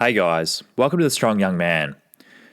Hey guys, welcome to The Strong Young Man.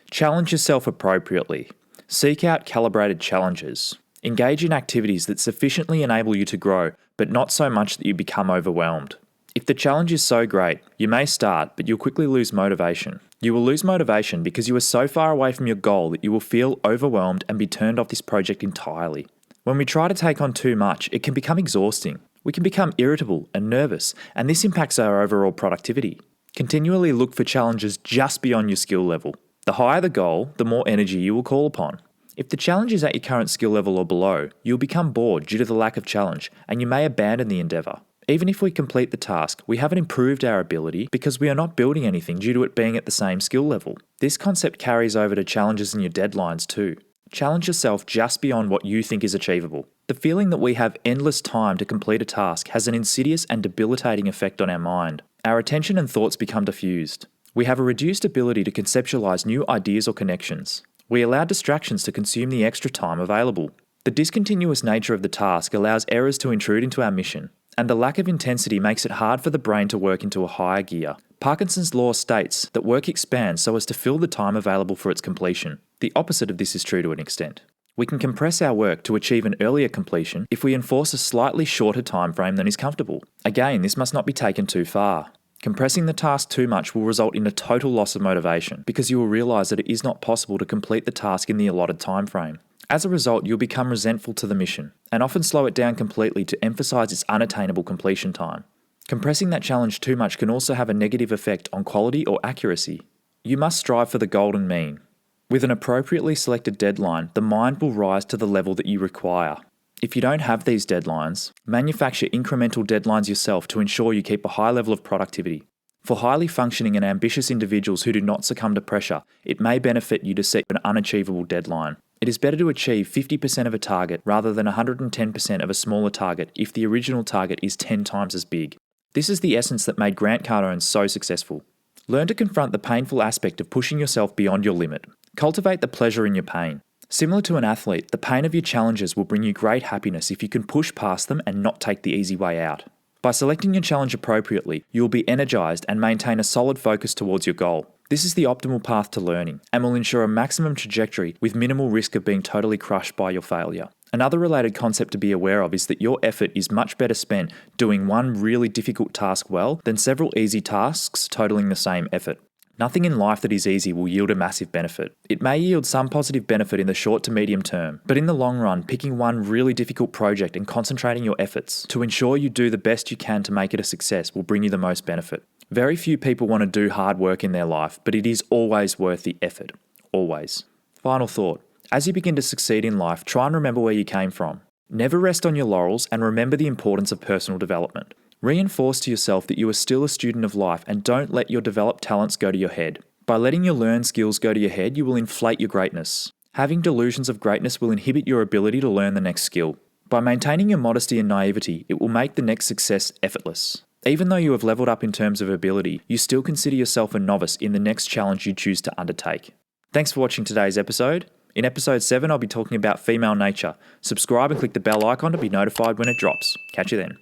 Challenge yourself appropriately. Seek out calibrated challenges. Engage in activities that sufficiently enable you to grow, but not so much that you become overwhelmed. If the challenge is so great, you may start, but you'll quickly lose motivation. You will lose motivation because you are so far away from your goal that you will feel overwhelmed and be turned off this project entirely. When we try to take on too much, it can become exhausting. We can become irritable and nervous, and this impacts our overall productivity. Continually look for challenges just beyond your skill level. The higher the goal, the more energy you will call upon. If the challenge is at your current skill level or below, you'll become bored due to the lack of challenge, and you may abandon the endeavour. Even if we complete the task, we haven't improved our ability because we are not building anything due to it being at the same skill level. This concept carries over to challenges and your deadlines too. Challenge yourself just beyond what you think is achievable. The feeling that we have endless time to complete a task has an insidious and debilitating effect on our mind. Our attention and thoughts become diffused. We have a reduced ability to conceptualize new ideas or connections. We allow distractions to consume the extra time available. The discontinuous nature of the task allows errors to intrude into our mission, and the lack of intensity makes it hard for the brain to work into a higher gear. Parkinson's law states that work expands so as to fill the time available for its completion. The opposite of this is true to an extent. We can compress our work to achieve an earlier completion if we enforce a slightly shorter time frame than is comfortable. Again, this must not be taken too far. Compressing the task too much will result in a total loss of motivation because you will realise that it is not possible to complete the task in the allotted time frame. As a result, you'll become resentful to the mission and often slow it down completely to emphasise its unattainable completion time. Compressing that challenge too much can also have a negative effect on quality or accuracy. You must strive for the golden mean. With an appropriately selected deadline, the mind will rise to the level that you require. If you don't have these deadlines, manufacture incremental deadlines yourself to ensure you keep a high level of productivity. For highly functioning and ambitious individuals who do not succumb to pressure, it may benefit you to set an unachievable deadline. It is better to achieve 50% of a target rather than 110% of a smaller target if the original target is 10 times as big. This is the essence that made Grant Cardone so successful. Learn to confront the painful aspect of pushing yourself beyond your limit. Cultivate the pleasure in your pain. Similar to an athlete, the pain of your challenges will bring you great happiness if you can push past them and not take the easy way out. By selecting your challenge appropriately, you will be energized and maintain a solid focus towards your goal. This is the optimal path to learning and will ensure a maximum trajectory with minimal risk of being totally crushed by your failure. Another related concept to be aware of is that your effort is much better spent doing one really difficult task well than several easy tasks totaling the same effort. Nothing in life that is easy will yield a massive benefit. It may yield some positive benefit in the short to medium term, but in the long run, picking one really difficult project and concentrating your efforts to ensure you do the best you can to make it a success will bring you the most benefit. Very few people want to do hard work in their life, but it is always worth the effort. Always. Final thought. As you begin to succeed in life, try and remember where you came from. Never rest on your laurels and remember the importance of personal development. Reinforce to yourself that you are still a student of life and don't let your developed talents go to your head. By letting your learned skills go to your head, you will inflate your greatness. Having delusions of greatness will inhibit your ability to learn the next skill. By maintaining your modesty and naivety, it will make the next success effortless. Even though you have leveled up in terms of ability, you still consider yourself a novice in the next challenge you choose to undertake. Thanks for watching today's episode. In episode 7, I'll be talking about female nature. Subscribe and click the bell icon to be notified when it drops. Catch you then.